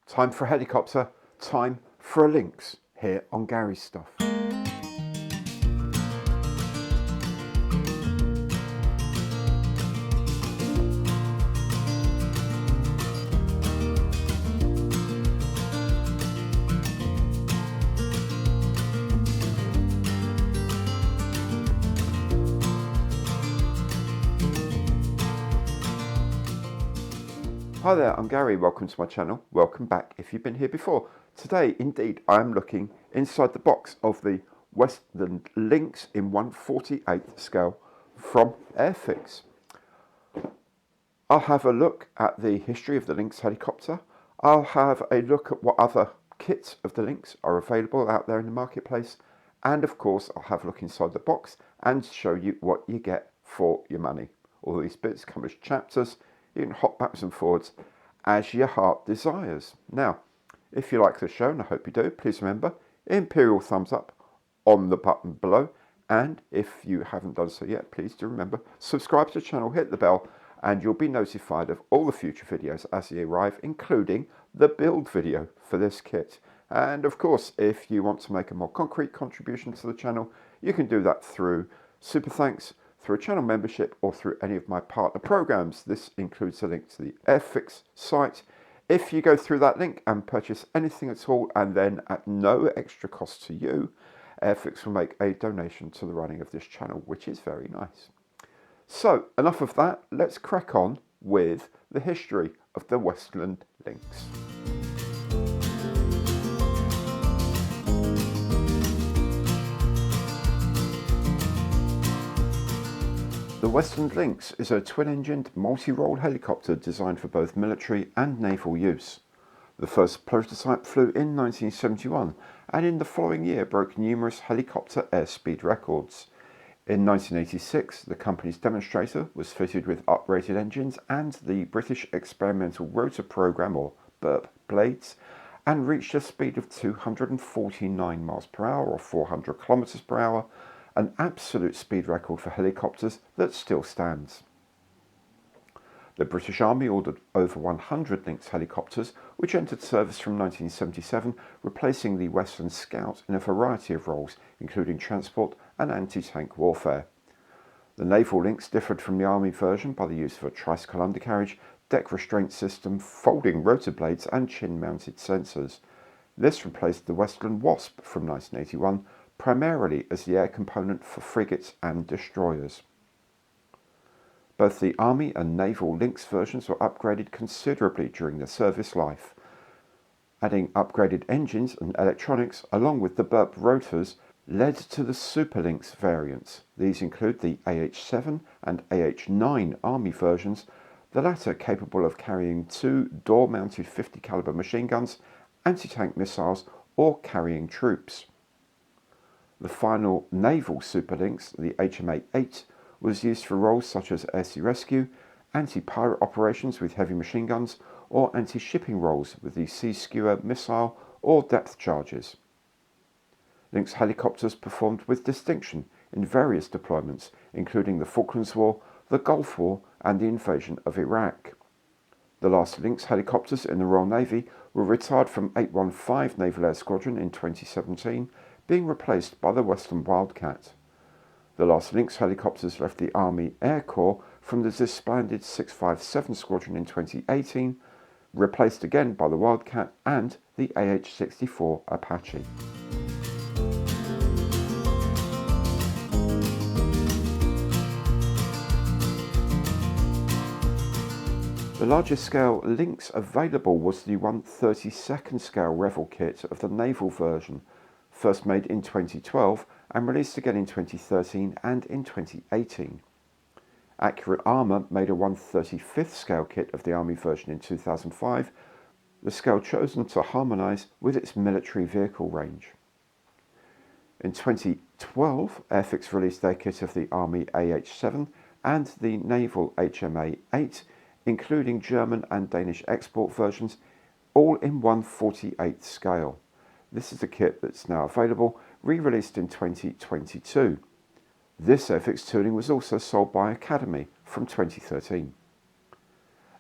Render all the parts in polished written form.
Time for a helicopter, time for a Lynx, here on Gary's Stuff. Hi there, I'm Gary, welcome to my channel, welcome back if you've been here before. Today, indeed, I'm looking inside the box of the Westland Lynx in 1/48th scale from AIRFIX. I'll have a look at the history of the Lynx helicopter. I'll have a look at what other kits of the Lynx are available out there in the marketplace. And of course, I'll have a look inside the box and show you what you get for your money. All these bits come as chapters. You can hop backwards and forwards as your heart desires. Now, if you like the show, and I hope you do, please remember, imperial thumbs up on the button below. And if you haven't done so yet, please do remember, subscribe to the channel, hit the bell, and you'll be notified of all the future videos as they arrive, including the build video for this kit. And of course, if you want to make a more concrete contribution to the channel, you can do that through Super Thanks, through a channel membership, or through any of my partner programs. This includes a link to the AIRFIX site. If you go through that link and purchase anything at all, and then at no extra cost to you, AIRFIX will make a donation to the running of this channel, which is very nice. So enough of that, let's crack on with the history of the Westland Lynx. The Westland Lynx is a twin-engined, multi-role helicopter designed for both military and naval use. The first prototype flew in 1971 and in the following year broke numerous helicopter airspeed records. In 1986, the company's demonstrator was fitted with uprated engines and the British Experimental Rotor Programme, or BERP, blades, and reached a speed of 249 miles per hour or 400 kilometers per hour, an absolute speed record for helicopters that still stands. The British Army ordered over 100 Lynx helicopters, which entered service from 1977, replacing the Westland Scout in a variety of roles, including transport and anti-tank warfare. The Naval Lynx differed from the Army version by the use of a tricycle undercarriage, deck restraint system, folding rotor blades and chin-mounted sensors. This replaced the Westland Wasp from 1981, primarily as the air component for frigates and destroyers. Both the Army and Naval Lynx versions were upgraded considerably during their service life. Adding upgraded engines and electronics along with the BERP rotors led to the Super Lynx variants. These include the AH-7 and AH-9 Army versions, the latter capable of carrying two door-mounted 50 caliber machine guns, anti-tank missiles, or carrying troops. The final naval Super Lynx, the HMA-8, was used for roles such as air-sea rescue, anti-pirate operations with heavy machine guns, or anti-shipping roles with the Sea Skewer missile or depth charges. Lynx helicopters performed with distinction in various deployments, including the Falklands War, the Gulf War, and the invasion of Iraq. The last Lynx helicopters in the Royal Navy were retired from 815 Naval Air Squadron in 2017, being replaced by the Westland Wildcat. The last Lynx helicopters left the Army Air Corps from the disbanded 657 Squadron in 2018, replaced again by the Wildcat and the AH-64 Apache. The largest scale Lynx available was the 1/32nd scale Revel kit of the naval version, first made in 2012 and released again in 2013 and in 2018. Accurate Armour made a 1/35th scale kit of the Army version in 2005, the scale chosen to harmonise with its military vehicle range. In 2012, AIRFIX released their kit of the Army AH-7 and the Naval HMA-8, including German and Danish export versions, all in 1/48th scale. This is a kit that's now available, re-released in 2022. This AIRFIX tooling was also sold by Academy from 2013.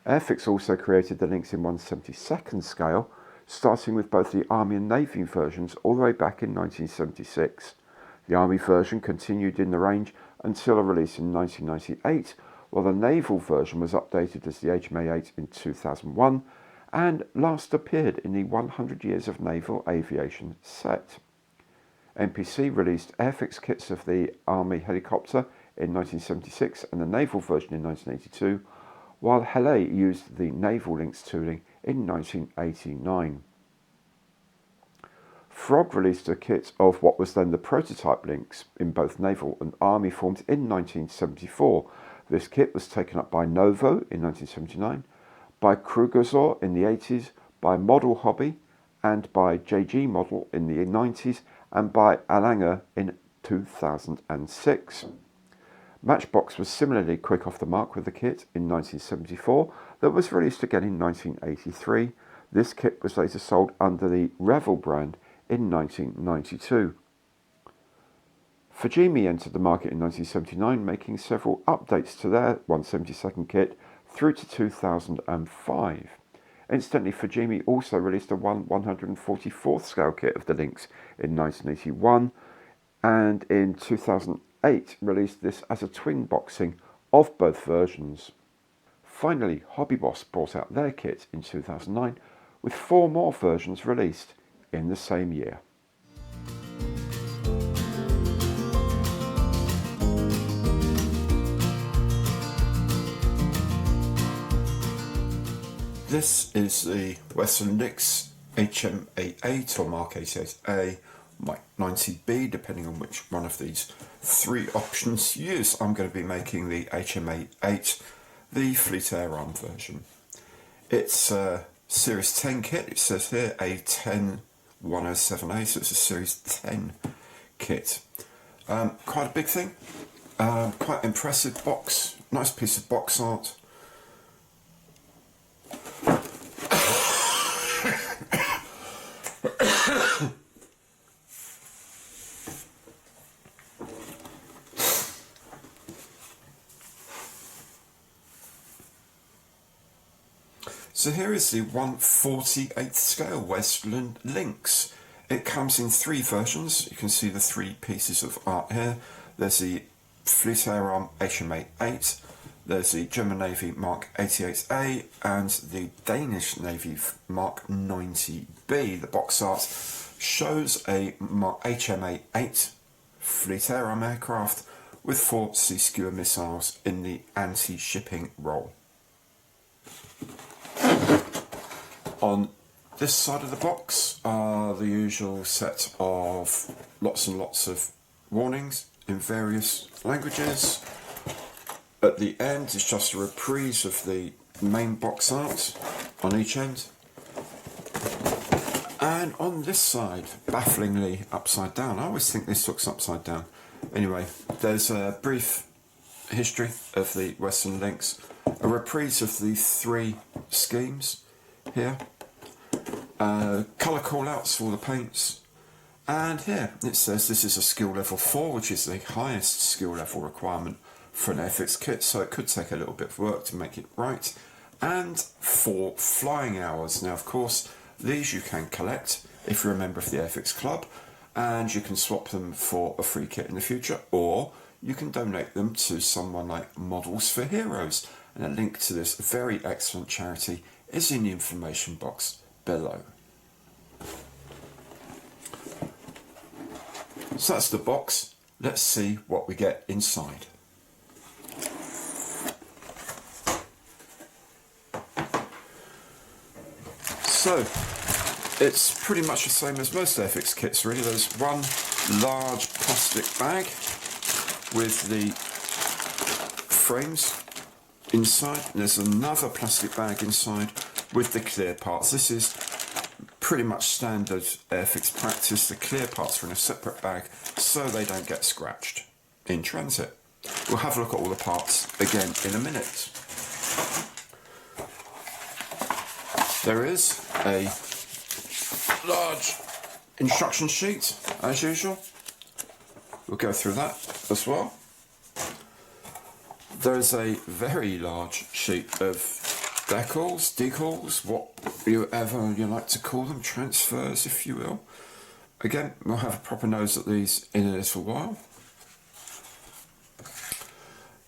AIRFIX also created the Lynx in 1/72nd scale, starting with both the Army and Navy versions all the way back in 1976. The Army version continued in the range until a release in 1998, while the Naval version was updated as the HMA-8 in 2001 and last appeared in the 100 Years of Naval Aviation set. MPC released AIRFIX kits of the Army helicopter in 1976 and the Naval version in 1982, while Helle used the Naval Lynx tooling in 1989. Frog released a kit of what was then the prototype Lynx in both Naval and Army forms in 1974. This kit was taken up by Novo in 1979, by Krugozor in the 80s, by Model Hobby, and by JG Model in the 90s, and by Alanger in 2006. Matchbox was similarly quick off the mark with the kit in 1974 that was released again in 1983. This kit was later sold under the Revel brand in 1992. Fujimi entered the market in 1979, making several updates to their 172nd kit through to 2005. Incidentally, Fujimi also released a 1/144th scale kit of the Lynx in 1981, and in 2008 released this as a twin boxing of both versions. Finally, Hobby Boss brought out their kit in 2009, with 4 more versions released in the same year. This is the Westland Lynx HMA-8 or Mark 88A, Mike 90B, depending on which one of these 3 options you use. I'm going to be making the HMA-8, the Fleet Air Arm version. It's a Series 10 kit. It says here A10107A, so it's a Series 10 kit. Quite a big thing, quite impressive box, nice piece of box art. So here is the 1/48th scale Westland Lynx. It comes in 3 versions. You can see the 3 pieces of art here. There's the Fleet Air Arm HMA-8, there's the German Navy Mark 88A, and the Danish Navy Mark 90B. The box art shows a HMA-8 Fleet Air Arm aircraft with 4 Sea Skua missiles in the anti-shipping role. On this side of the box are the usual set of lots and lots of warnings in various languages. At the end is just a reprise of the main box art on each end. And on this side, bafflingly upside down. I always think this looks upside down. Anyway, there's a brief history of the Westland Lynx, a reprise of the 3 schemes here, colour call-outs for the paints, and here it says this is a skill level 4, which is the highest skill level requirement for an AIRFIX kit, so it could take a little bit of work to make it right, and 4 flying hours. Now of course these you can collect if you're a member of the AIRFIX Club, and you can swap them for a free kit in the future, or you can donate them to someone like Models for Heroes, and a link to this very excellent charity is in the information box below. So that's the box. Let's see what we get inside. So it's pretty much the same as most AIRFIX kits really. There's one large plastic bag with the frames inside, and there's another plastic bag inside with the clear parts. This is pretty much standard AIRFIX practice. The clear parts are in a separate bag so they don't get scratched in transit. We'll have a look at all the parts again in a minute. There is a large instruction sheet as usual. We'll go through that as well. There's a very large sheet of decals, whatever you like to call them, transfers if you will. Again, we'll have a proper nose at these in a little while.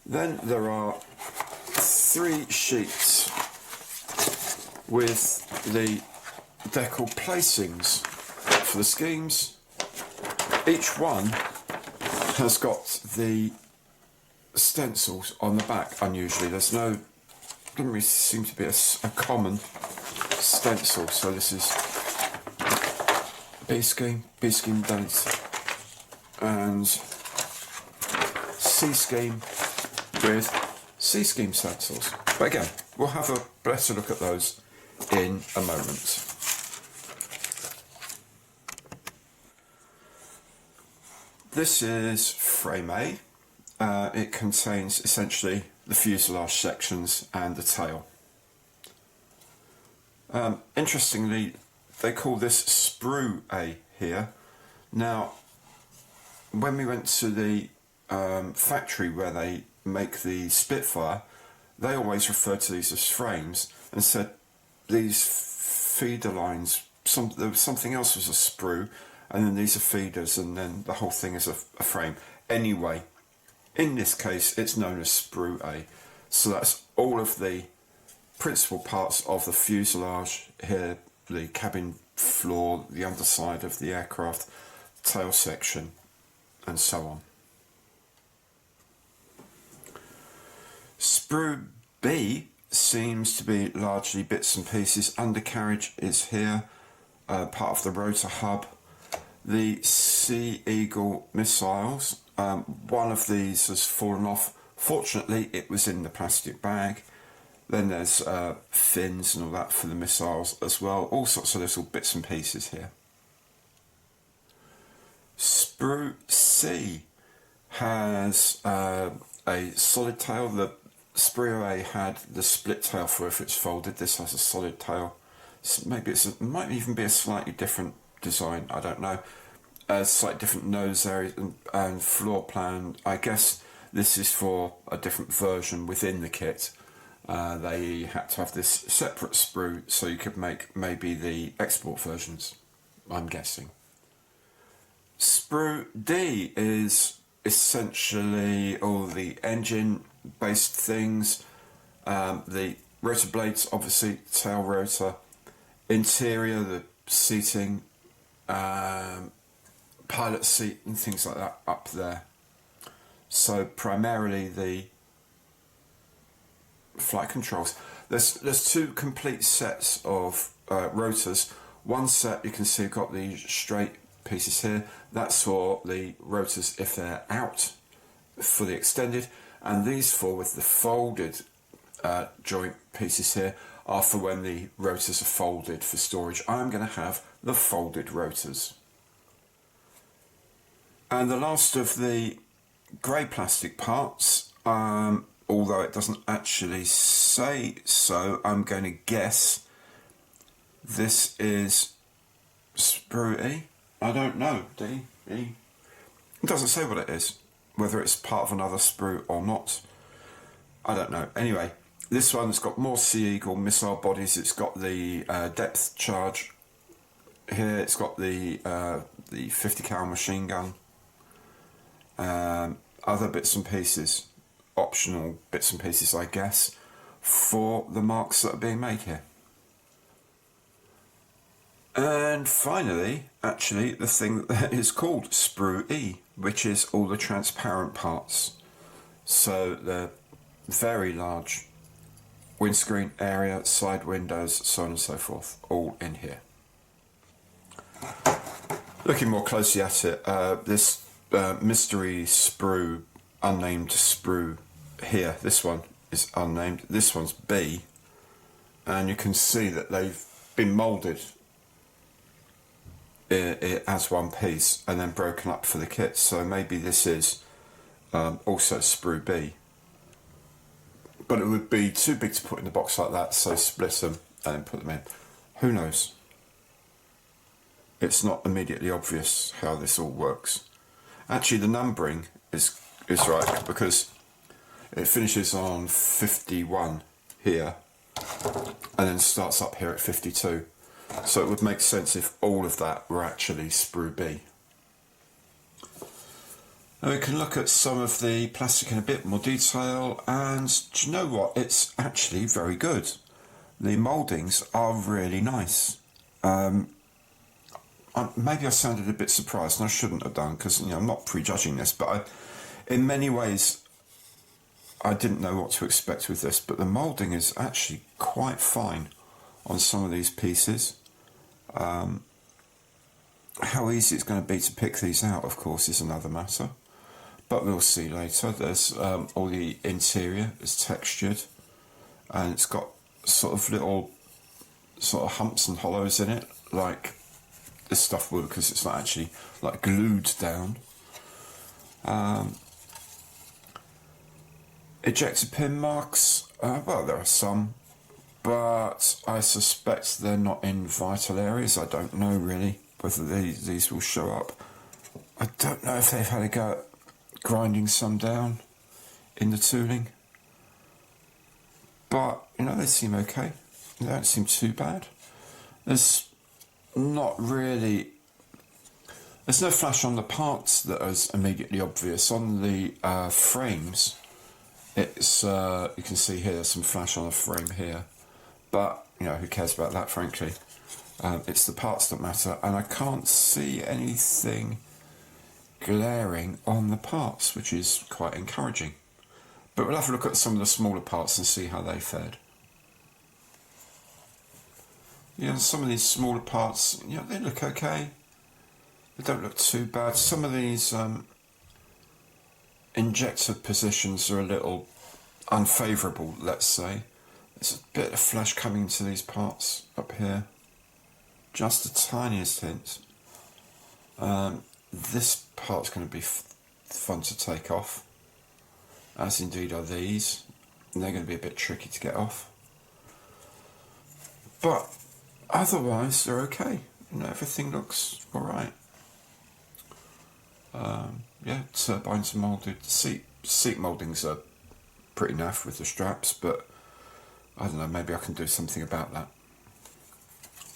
Then there are 3 sheets with the decal placings for the schemes. Each one has got the stencils on the back. Unusually, doesn't really seem to be a common stencil. So this is B scheme date, and C scheme with C scheme stencils. But again, we'll have a better look at those in a moment. This is frame A. It contains essentially the fuselage sections and the tail. Interestingly, they call this sprue A here. Now, when we went to the factory where they make the Spitfire, they always referred to these as frames and said these feeder lines, there was something else was a sprue, and then these are feeders, and then the whole thing is a frame. Anyway, in this case, it's known as sprue A. So that's all of the principal parts of the fuselage here, the cabin floor, the underside of the aircraft, tail section, and so on. Sprue B seems to be largely bits and pieces. Undercarriage is here, part of the rotor hub. The Sea Eagle missiles, one of these has fallen off. Fortunately, it was in the plastic bag. Then there's fins and all that for the missiles as well. All sorts of little bits and pieces here. Sprue C has a solid tail. The Sprue A had the split tail for if it's folded. This has a solid tail. Maybe it might even be a slightly different design, I don't know. A slightly different nose area and floor plan. I guess this is for a different version within the kit. They had to have this separate sprue so you could make maybe the export versions, I'm guessing. Sprue D is essentially all the engine based things, the rotor blades, obviously tail rotor, interior, the seating, pilot seat and things like that up there. So primarily the flight controls. There's 2 complete sets of rotors. One set you can see got the straight pieces here. That's for the rotors if they're out for the extended, and these 4 with the folded joint pieces here are for when the rotors are folded for storage. I'm going to have the folded rotors. And the last of the grey plastic parts, although it doesn't actually say so, I'm going to guess this is sprue E. I don't know, D, E. It doesn't say what it is, whether it's part of another sprue or not. I don't know. Anyway, this one's got more Sea Eagle missile bodies. It's got the depth charge here. It's got the 50 cal machine gun. Other bits and pieces, optional bits and pieces, I guess, for the marks that are being made here. And finally, actually, the thing that is called sprue E, which is all the transparent parts. So the very large windscreen area, side windows, so on and so forth, all in here. Looking more closely at it, this mystery sprue, unnamed sprue here, this one is unnamed, this one's B, and you can see that they've been moulded as one piece and then broken up for the kit, so maybe this is also sprue B, but it would be too big to put in the box like that, so split them and then put them in. Who knows? It's not immediately obvious how this all works. Actually, the numbering is right, because it finishes on 51 here, and then starts up here at 52. So it would make sense if all of that were actually sprue B. Now we can look at some of the plastic in a bit more detail, and do you know what? It's actually very good. The mouldings are really nice. Maybe I sounded a bit surprised, and I shouldn't have done, because I'm not prejudging this, but in many ways I didn't know what to expect with this, but the moulding is actually quite fine on some of these pieces. How easy it's going to be to pick these out, of course, is another matter, but we'll see later. There's all the interior is textured, and it's got sort of little humps and hollows in it, like this stuff would, because it's not actually like glued down. Ejector pin marks, well, there are some, but I suspect they're not in vital areas. I don't know really whether these will show up. I don't know if they've had a go at grinding some down in the tooling, but they seem okay. They don't seem too bad. There's no flash on the parts that is immediately obvious. On the frames, it's you can see here there's some flash on the frame here, but who cares about that, frankly. It's the parts that matter, and I can't see anything glaring on the parts, which is quite encouraging. But we'll have a look at some of the smaller parts and see how they fared. Some of these smaller parts, they look okay. They don't look too bad. Some of these injector positions are a little unfavourable, let's say. There's a bit of flash coming into these parts up here. Just the tiniest hint. This part's going to be fun to take off, as indeed are these. And they're going to be a bit tricky to get off. But otherwise, they're okay. Everything looks alright. Yeah, turbines are moulded. Seat mouldings are pretty naff with the straps, but I don't know, maybe I can do something about that.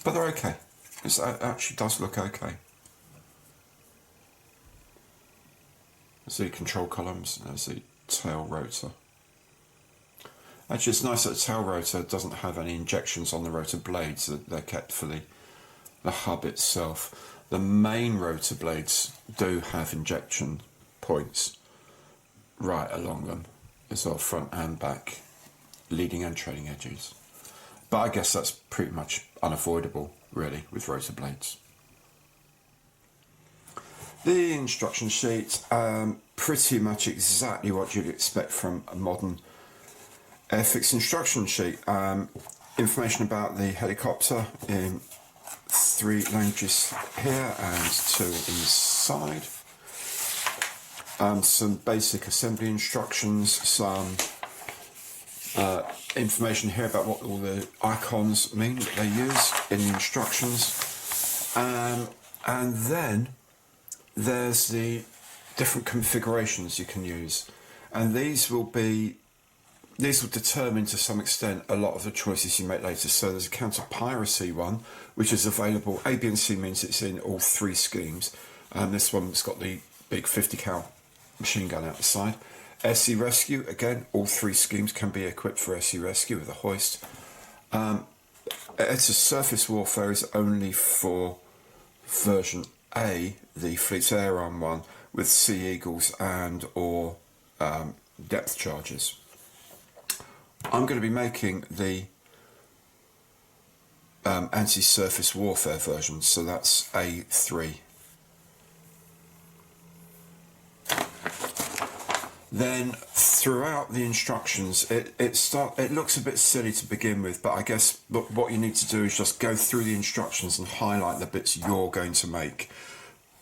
But they're okay. It actually does look okay. There's the control columns, and there's the tail rotor. Actually, it's nice that the tail rotor doesn't have any injections on the rotor blades. They're kept for the hub itself. The main rotor blades do have injection points right along them, as well, front and back, leading and trailing edges. But I guess that's pretty much unavoidable, really, with rotor blades. The instruction sheet, pretty much exactly what you'd expect from a modern AIRFIX instruction sheet. Information about the helicopter in 3 languages here and 2 inside. Some basic assembly instructions, some information here about what all the icons mean that they use in the instructions, and then there's the different configurations you can use, and these will determine to some extent a lot of the choices you make later. So there's a counter-piracy one, which is available. A, B and C means it's in all 3 schemes, and this one's got the big 50 cal machine gun out the side. SE Rescue, again, all 3 schemes can be equipped for SE Rescue with a hoist. It's a surface warfare is only for version A, the Fleet's Air Arm one, with Sea Eagles and or depth charges. I'm going to be making the anti-surface warfare version, so that's A3. Then throughout the instructions, it looks a bit silly to begin with, but I guess what you need to do is just go through the instructions and highlight the bits you're going to make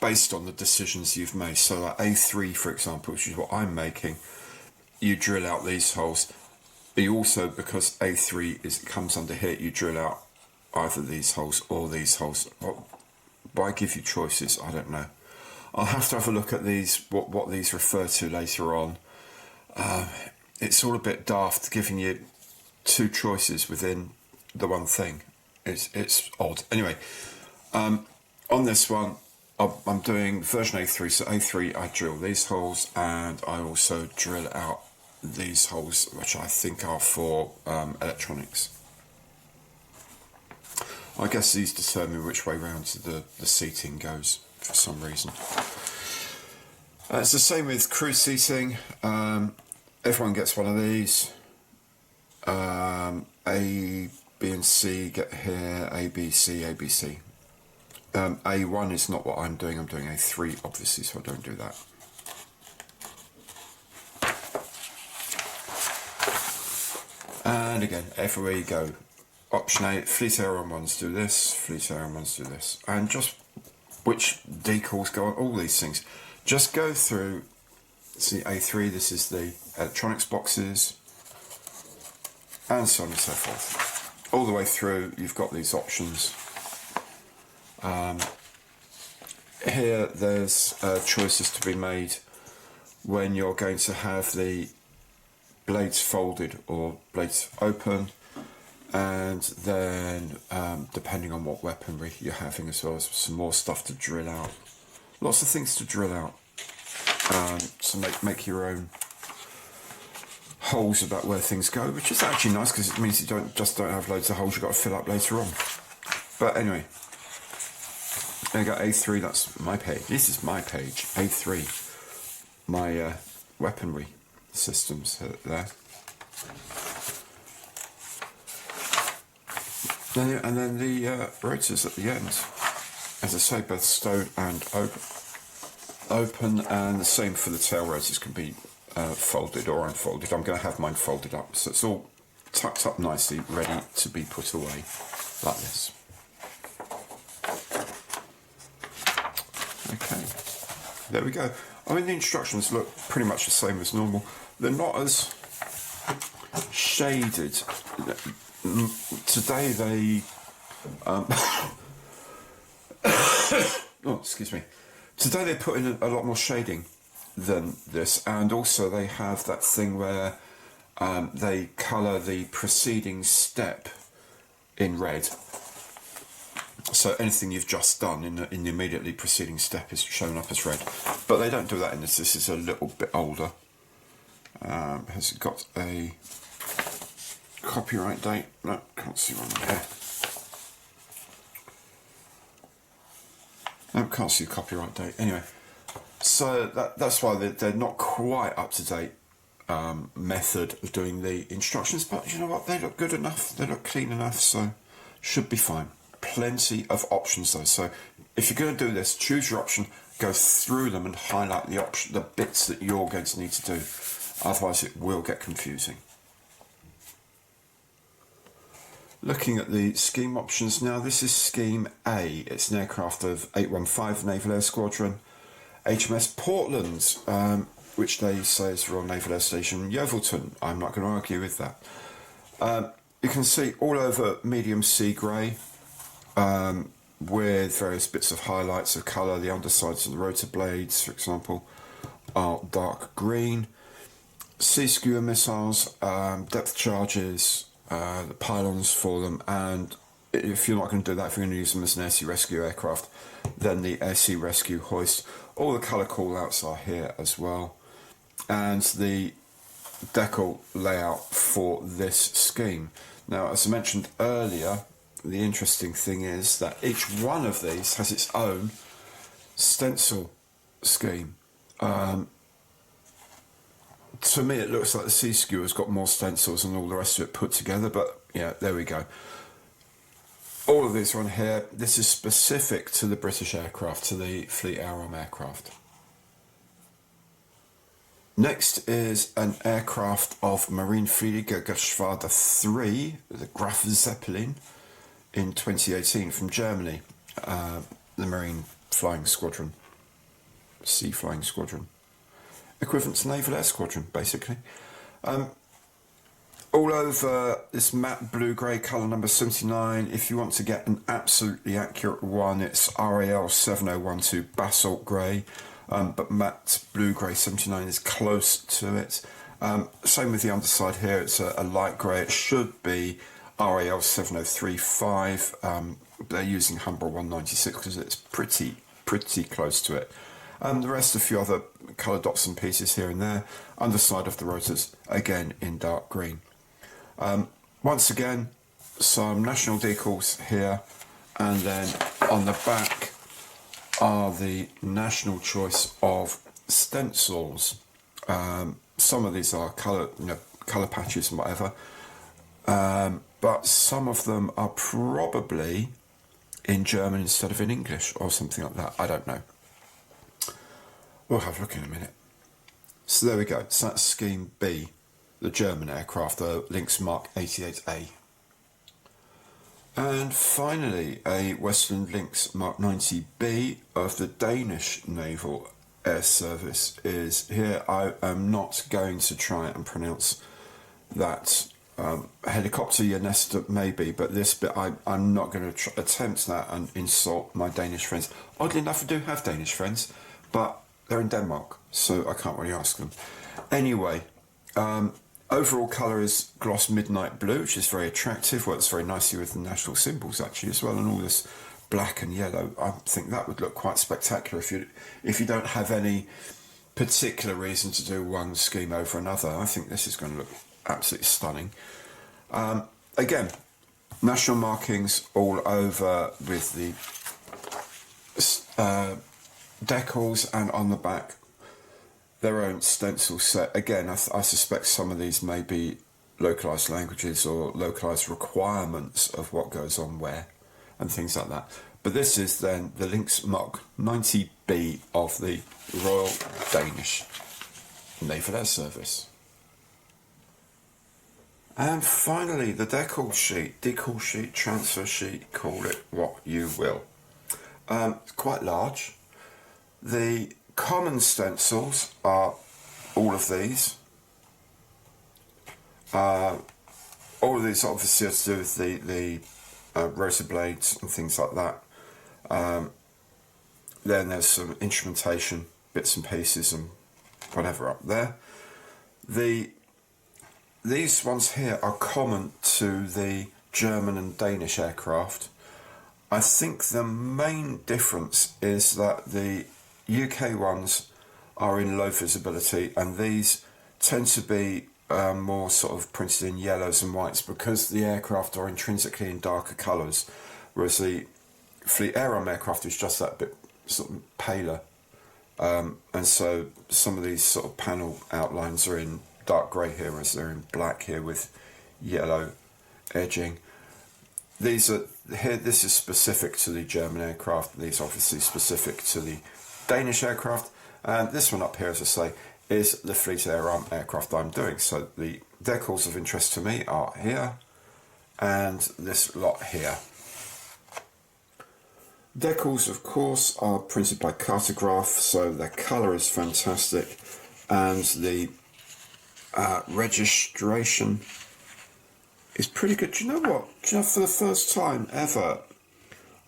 based on the decisions you've made. So like A3, for example, which is what I'm making, you drill out these holes. But you also, because A3 comes under here, you drill out either these holes or these holes. Why give you choices? I don't know. I'll have to have a look at these, what these refer to later on. It's all a bit daft, giving you two choices within the one thing. It's odd. Anyway, on this one, I'm doing version A3. So A3, I drill these holes, and I also drill out these holes, which I think are for electronics. I guess these determine which way round the seating goes for some reason. It's the same with cruise seating. Everyone gets one of these. A, B and C get here, A, B, C, A, B, C. A1 is not what I'm doing A3 obviously, so I don't do that. And again, everywhere you go, option 8, fleet air on ones do this, fleet air on ones do this. And just which decals go on, all these things. Just go through, see A3, this is the electronics boxes, and so on and so forth. All the way through, you've got these options. Here, there's choices to be made when you're going to have the blades folded or blades open, and then depending on what weaponry you're having as well, some more stuff to drill out. Lots of things to drill out. So make your own holes about where things go, which is actually nice because it means you don't have loads of holes you've got to fill up later on. But anyway, there you go, A3, that's my page. This is my page, A3. My weaponry systems there. And then the rotors at the end. As I say, both stowed and open, and the same for the tail rotors, can be folded or unfolded. I'm going to have mine folded up, so it's all tucked up nicely, ready to be put away, like this. Okay, there we go. I mean, the instructions look pretty much the same as normal. They're not as shaded. Today they... oh, excuse me. Today they put in a lot more shading than this, and also they have that thing where they colour the preceding step in red. So anything you've just done in the immediately preceding step is shown up as red. But they don't do that in this. This is a little bit older. Has it got a copyright date? No, can't see one there. No, can't see the copyright date. Anyway, so that's why they're not quite up to date method of doing the instructions. But you know what? They look good enough. They look clean enough. So should be fine. Plenty of options though. So if you're going to do this, choose your option, go through them and highlight the bits that you're going to need to do. Otherwise, it will get confusing. Looking at the scheme options now, this is scheme A. It's an aircraft of 815 Naval Air Squadron, HMS Portland, which they say is Royal Naval Air Station Yeovilton. I'm not going to argue with that. You can see all over medium sea grey, with various bits of highlights of colour. The undersides of the rotor blades, for example, are dark green. Sea skewer missiles, depth charges, the pylons for them, and if you're not going to do that, if you're going to use them as an air sea rescue aircraft, then the air sea rescue hoist. All the colour call-outs are here as well, and the decal layout for this scheme. Now, as I mentioned earlier, the interesting thing is that each one of these has its own stencil scheme. To me, it looks like the sea skewer's got more stencils and all the rest of it put together, but yeah, there we go. All of these are on here. This is specific to the British aircraft, to the Fleet Air Arm aircraft. Next is an aircraft of Marinefeldjägergeschwader 3, the Graf Zeppelin, in 2018 from Germany, the Marine Flying Squadron, Sea Flying Squadron. Equivalent to Naval Air Squadron, basically. All over this matte blue-grey colour number 79. If you want to get an absolutely accurate one, it's RAL 7012 basalt grey, but matte blue-grey 79 is close to it. Same with the underside here, it's a light grey. It should be RAL 7035. They're using Humber 196 because it's pretty close to it. The rest, a few other colour dots and pieces here and there. Underside of the rotors, again in dark green. Once again, some national decals here, and then on the back are the national choice of stencils. Some of these are colour patches and whatever, but some of them are probably in German instead of in English or something like that. I don't know. We'll have a look in a minute. So there we go. So that's Scheme B, the German aircraft, the Lynx Mark 88A. And finally, a Westland Lynx Mark 90B of the Danish Naval Air Service is here. I am not going to try and pronounce that helicopter, Janesta maybe, but this bit I'm not going to attempt that and insult my Danish friends. Oddly enough, I do have Danish friends, but they're in Denmark, so I can't really ask them. Anyway, overall colour is gloss midnight blue, which is very attractive. Works very nicely with the national symbols actually as well, and all this black and yellow. I think that would look quite spectacular if you don't have any particular reason to do one scheme over another. I think this is going to look absolutely stunning. Again, national markings all over with the decals, and on the back their own stencil set. Again, I suspect some of these may be localised languages or localised requirements of what goes on where and things like that. But this is then the Lynx Mark 90B of the Royal Danish Naval Air Service. And finally, the decal sheet, transfer sheet, call it what you will. It's quite large. The common stencils are all of these. All of these obviously have to do with the rotor blades and things like that. Then there's some instrumentation bits and pieces and whatever up there. These ones here are common to the German and Danish aircraft. I think the main difference is that the UK ones are in low visibility, and these tend to be more sort of printed in yellows and whites because the aircraft are intrinsically in darker colours, whereas the Fleet Air Arm aircraft is just that bit sort of paler, and so some of these sort of panel outlines are in dark grey here, whereas they're in black here with yellow edging. These are here. This is specific to the German aircraft. These are obviously specific to the Danish aircraft, and this one up here, as I say, is the Fleet Air Arm aircraft I'm doing. So the decals of interest to me are here and this lot here. Decals, of course, are printed by Cartograph, so their colour is fantastic, and the registration is pretty good. Do you know what? Do you know, for the first time ever,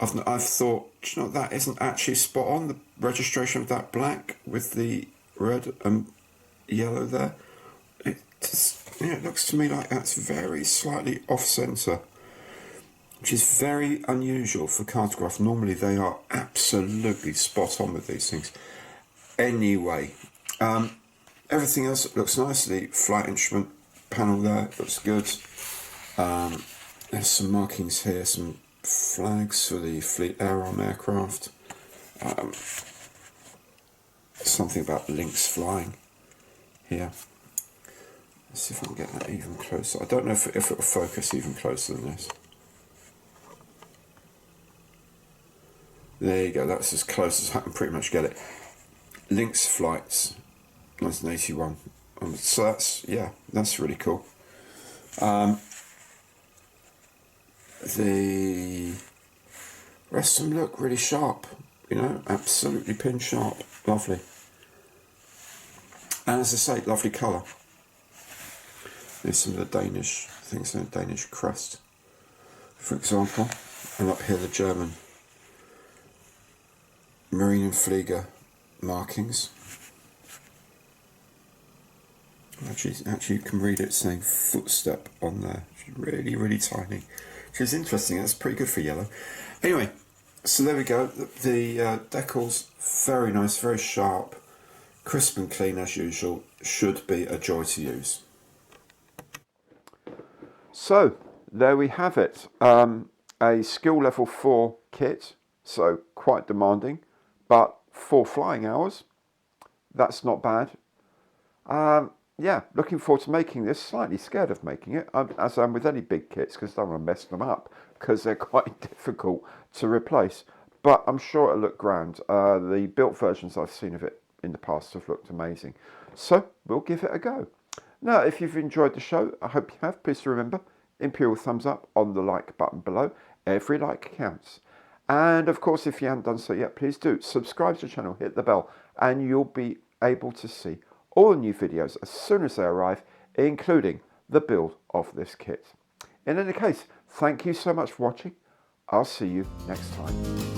I've thought, do you know, that isn't actually spot on, the registration of that black with the red and yellow there. It looks to me like that's very slightly off-centre, which is very unusual for Cartograph. Normally they are absolutely spot on with these things. Anyway, everything else looks nice. The flight instrument panel there looks good. There's some markings here, some flags for the Fleet Air Arm aircraft. Something about Lynx flying here. Let's see if I can get that even closer. I don't know if it will focus even closer than this. There you go, that's as close as I can pretty much get it. Lynx flights, 1981. So that's really cool. The rest of them look really sharp, you know, absolutely pin sharp, lovely. And as I say, lovely colour. There's some of the Danish things in a Danish crest, for example, and up here the German Marine and Flieger markings. Actually, you can read it saying footstep on there. It's really, really tiny, which is interesting. That's pretty good for yellow. Anyway, so there we go. The decal's very nice, very sharp, crisp and clean as usual. Should be a joy to use. So there we have it. A skill level 4 kit, so quite demanding, but 4 flying hours. That's not bad. Yeah, looking forward to making this. Slightly scared of making it, as I'm with any big kits, because I don't want to mess them up, because they're quite difficult to replace. But I'm sure it'll look grand. The built versions I've seen of it in the past have looked amazing. So we'll give it a go. Now, if you've enjoyed the show, I hope you have. Please remember, imperial thumbs up on the like button below. Every like counts. And of course, if you haven't done so yet, please do subscribe to the channel, hit the bell, and you'll be able to see all new videos as soon as they arrive, including the build of this kit. In any case, thank you so much for watching. I'll see you next time.